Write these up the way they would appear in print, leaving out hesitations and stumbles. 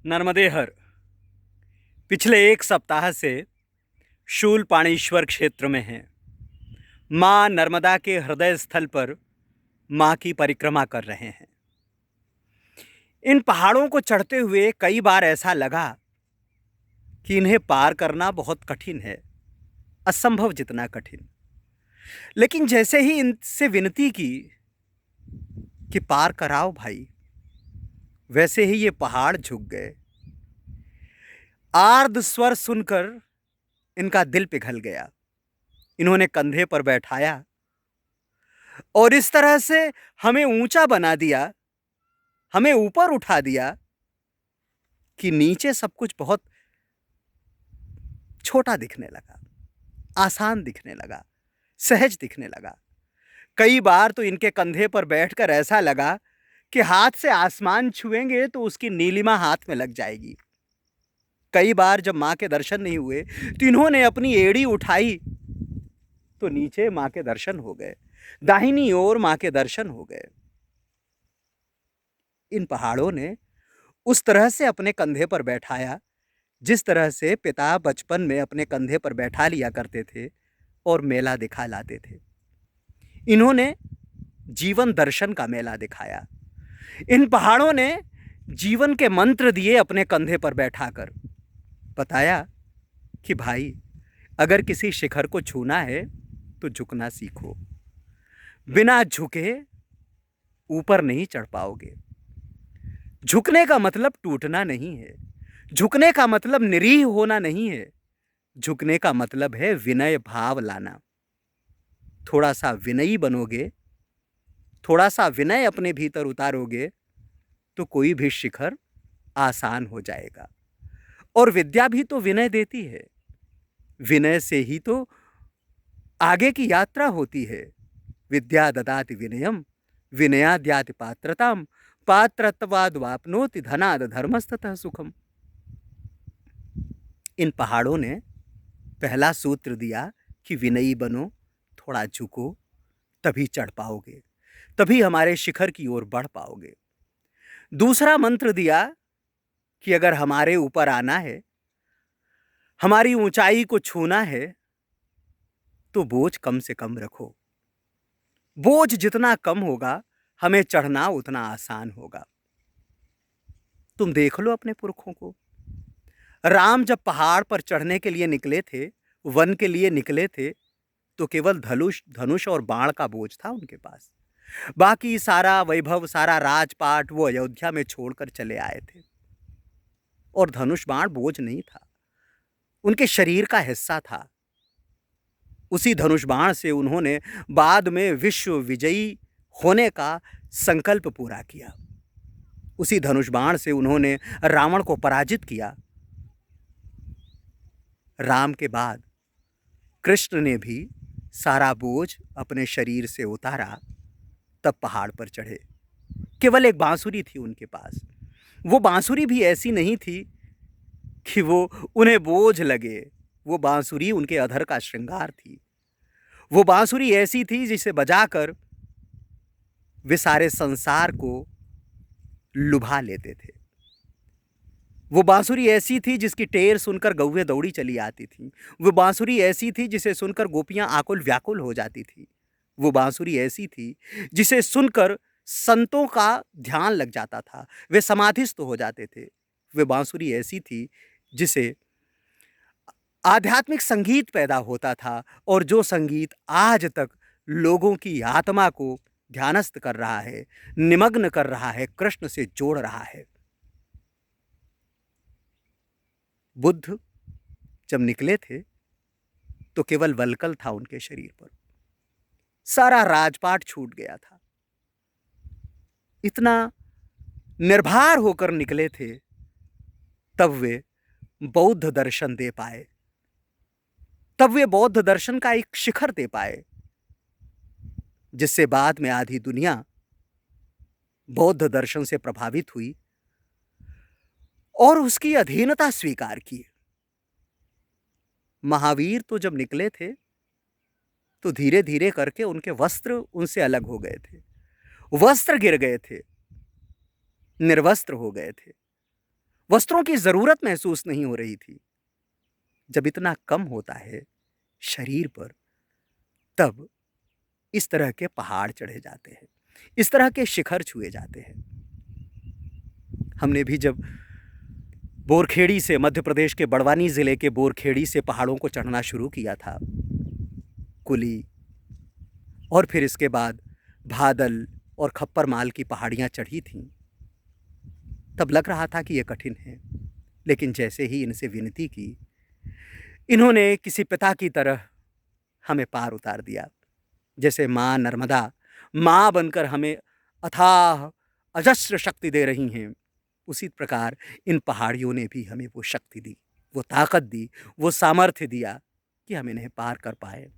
नर्मदे हर पिछले एक सप्ताह से शूलपाणीश्वर क्षेत्र में हैं। मां नर्मदा के हृदय स्थल पर मां की परिक्रमा कर रहे हैं। इन पहाड़ों को चढ़ते हुए कई बार ऐसा लगा कि इन्हें पार करना बहुत कठिन है, असंभव जितना कठिन। लेकिन जैसे ही इनसे विनती की कि पार कराओ भाई, वैसे ही ये पहाड़ झुक गए। आर्द स्वर सुनकर इनका दिल पिघल गया। इन्होंने कंधे पर बैठाया और इस तरह से हमें ऊंचा बना दिया, हमें ऊपर उठा दिया कि नीचे सब कुछ बहुत छोटा दिखने लगा, आसान दिखने लगा, सहज दिखने लगा। कई बार तो इनके कंधे पर बैठकर ऐसा लगा कि हाथ से आसमान छुएंगे तो उसकी नीलिमा हाथ में लग जाएगी। कई बार जब मां के दर्शन नहीं हुए तो इन्होंने अपनी एड़ी उठाई तो नीचे मां के दर्शन हो गए, दाहिनी ओर मां के दर्शन हो गए। इन पहाड़ों ने उस तरह से अपने कंधे पर बैठाया जिस तरह से पिता बचपन में अपने कंधे पर बैठा लिया करते थे और मेला दिखा लाते थे। इन्होंने जीवन दर्शन का मेला दिखाया। इन पहाड़ों ने जीवन के मंत्र दिए अपने कंधे पर बैठाकर। बताया कि भाई, अगर किसी शिखर को छूना है तो झुकना सीखो। बिना झुके ऊपर नहीं चढ़ पाओगे। झुकने का मतलब टूटना नहीं है, झुकने का मतलब निरीह होना नहीं है। झुकने का मतलब है विनय भाव लाना। थोड़ा सा विनयी बनोगे, थोड़ा सा विनय अपने भीतर उतारोगे तो कोई भी शिखर आसान हो जाएगा। और विद्या भी तो विनय देती है। विनय से ही तो आगे की यात्रा होती है। विद्या ददाति विनयम, विनयाद्याति पात्रताम, पात्रत्वाद वापनोति धनाद धर्मस्ततः सुखम। इन पहाड़ों ने पहला सूत्र दिया कि विनयी बनो, थोड़ा झुको, तभी चढ़ पाओगे, तभी हमारे शिखर की ओर बढ़ पाओगे। दूसरा मंत्र दिया कि अगर हमारे ऊपर आना है, हमारी ऊंचाई को छूना है, तो बोझ कम से कम रखो। बोझ जितना कम होगा, हमें चढ़ना उतना आसान होगा। तुम देख लो अपने पुरखों को। राम जब पहाड़ पर चढ़ने के लिए निकले थे, वन के लिए निकले थे, तो केवल धनुष धनुष और बाण का बोझ था उनके पास। बाकी सारा वैभव, सारा राजपाट वो अयोध्या में छोड़कर चले आए थे। और धनुष बाण बोझ नहीं था, उनके शरीर का हिस्सा था। उसी धनुष बाण से उन्होंने बाद में विश्व विजयी होने का संकल्प पूरा किया। उसी धनुष बाण से उन्होंने रावण को पराजित किया। राम के बाद कृष्ण ने भी सारा बोझ अपने शरीर से उतारा, तब पहाड़ पर चढ़े। केवल एक बांसुरी थी उनके पास। वो बांसुरी भी ऐसी नहीं थी कि वो उन्हें बोझ लगे। वो बांसुरी उनके अधर का श्रृंगार थी। वो बांसुरी ऐसी थी जिसे बजाकर वे सारे संसार को लुभा लेते थे। वो बांसुरी ऐसी थी जिसकी टेर सुनकर गौएं दौड़ी चली आती थी। वो बांसुरी ऐसी थी जिसे सुनकर गोपियां आकुल व्याकुल हो जाती थी। वो बांसुरी ऐसी थी जिसे सुनकर संतों का ध्यान लग जाता था, वे समाधिस्थ हो जाते थे। वे बांसुरी ऐसी थी जिसे आध्यात्मिक संगीत पैदा होता था, और जो संगीत आज तक लोगों की आत्मा को ध्यानस्थ कर रहा है, निमग्न कर रहा है, कृष्ण से जोड़ रहा है। बुद्ध जब निकले थे तो केवल वल्कल था उनके शरीर पर, सारा राजपाट छूट गया था। इतना निर्भर होकर निकले थे, तब वे बौद्ध दर्शन दे पाए, तब वे बौद्ध दर्शन का एक शिखर दे पाए, जिससे बाद में आधी दुनिया बौद्ध दर्शन से प्रभावित हुई और उसकी अधीनता स्वीकार की। महावीर तो जब निकले थे तो धीरे धीरे करके उनके वस्त्र उनसे अलग हो गए थे, वस्त्र गिर गए थे, निर्वस्त्र हो गए थे। वस्त्रों की ज़रूरत महसूस नहीं हो रही थी। जब इतना कम होता है शरीर पर, तब इस तरह के पहाड़ चढ़े जाते हैं, इस तरह के शिखर छुए जाते हैं। हमने भी जब बोरखेड़ी से, मध्य प्रदेश के बड़वानी ज़िले के बोरखेड़ी से पहाड़ों को चढ़ना शुरू किया था, कुली और फिर इसके बाद भादल और खप्पर माल की पहाड़ियाँ चढ़ी थीं, तब लग रहा था कि ये कठिन है। लेकिन जैसे ही इनसे विनती की, इन्होंने किसी पिता की तरह हमें पार उतार दिया। जैसे माँ नर्मदा माँ बनकर हमें अथाह अजस्र शक्ति दे रही हैं, उसी प्रकार इन पहाड़ियों ने भी हमें वो शक्ति दी, वो ताकत दी, वो सामर्थ्य दिया कि हम इन्हें पार कर पाए।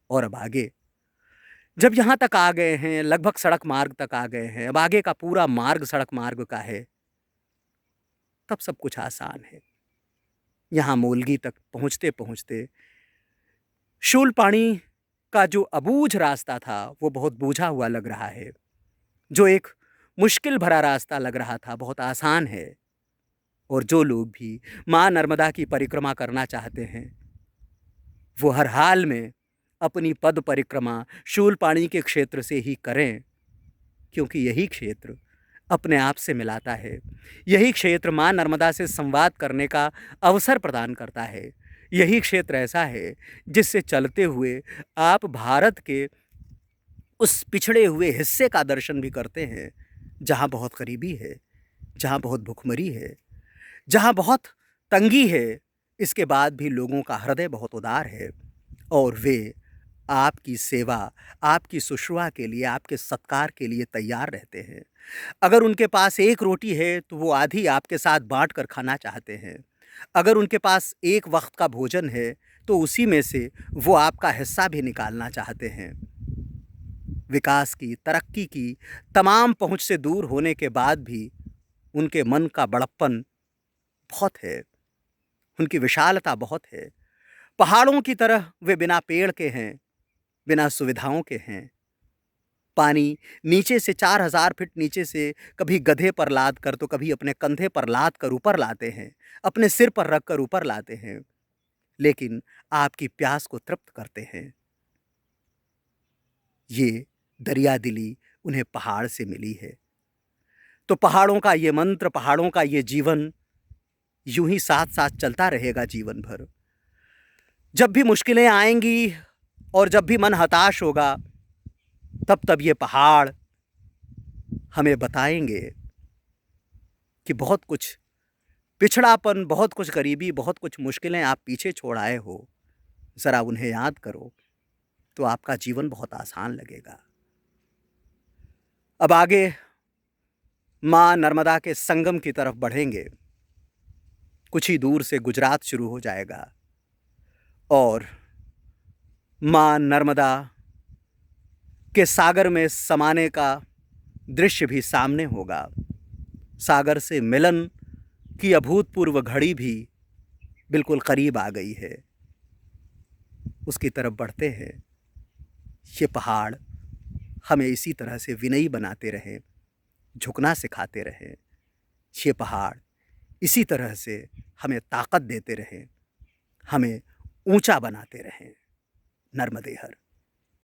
और अब आगे जब यहाँ तक आ गए हैं, लगभग सड़क मार्ग तक आ गए हैं, अब आगे का पूरा मार्ग सड़क मार्ग का है, तब सब कुछ आसान है। यहाँ मोलगी तक पहुँचते पहुँचते शूलपाणी का जो अबूझ रास्ता था, वो बहुत बूझा हुआ लग रहा है। जो एक मुश्किल भरा रास्ता लग रहा था, बहुत आसान है। और जो लोग भी माँ नर्मदा की परिक्रमा करना चाहते हैं, वो हर हाल में अपनी पद परिक्रमा शूलपाणी के क्षेत्र से ही करें, क्योंकि यही क्षेत्र अपने आप से मिलाता है। यही क्षेत्र माँ नर्मदा से संवाद करने का अवसर प्रदान करता है। यही क्षेत्र ऐसा है जिससे चलते हुए आप भारत के उस पिछड़े हुए हिस्से का दर्शन भी करते हैं, जहाँ बहुत गरीबी है, जहाँ बहुत भुखमरी है, जहाँ बहुत तंगी है। इसके बाद भी लोगों का हृदय बहुत उदार है और वे आपकी सेवा, आपकी शुश्रूषा के लिए, आपके सत्कार के लिए तैयार रहते हैं। अगर उनके पास एक रोटी है तो वो आधी आपके साथ बाँट कर खाना चाहते हैं। अगर उनके पास एक वक्त का भोजन है तो उसी में से वो आपका हिस्सा भी निकालना चाहते हैं। विकास की, तरक्की की तमाम पहुँच से दूर होने के बाद भी उनके मन का बड़प्पन बहुत है, उनकी विशालता बहुत है। पहाड़ों की तरह वे बिना पेड़ के हैं, बिना सुविधाओं के हैं। पानी नीचे से 4000 फीट नीचे से कभी गधे पर लाद कर तो कभी अपने कंधे पर लाद कर ऊपर लाते हैं, अपने सिर पर रख कर ऊपर लाते हैं, लेकिन आपकी प्यास को तृप्त करते हैं। ये दरिया दिली उन्हें पहाड़ से मिली है। तो पहाड़ों का ये मंत्र, पहाड़ों का ये जीवन यूं ही साथ साथ चलता रहेगा जीवन भर। जब भी मुश्किलें आएंगी और जब भी मन हताश होगा, तब तब ये पहाड़ हमें बताएंगे कि बहुत कुछ पिछड़ापन, बहुत कुछ गरीबी, बहुत कुछ मुश्किलें आप पीछे छोड़ आए हो। ज़रा उन्हें याद करो तो आपका जीवन बहुत आसान लगेगा। अब आगे माँ नर्मदा के संगम की तरफ बढ़ेंगे। कुछ ही दूर से गुजरात शुरू हो जाएगा और माँ नर्मदा के सागर में समाने का दृश्य भी सामने होगा। सागर से मिलन की अभूतपूर्व घड़ी भी बिल्कुल करीब आ गई है। उसकी तरफ बढ़ते हैं। ये पहाड़ हमें इसी तरह से विनयी बनाते रहें, झुकना सिखाते रहें। ये पहाड़ इसी तरह से हमें ताकत देते रहें, हमें ऊंचा बनाते रहें। नर्मदे हर।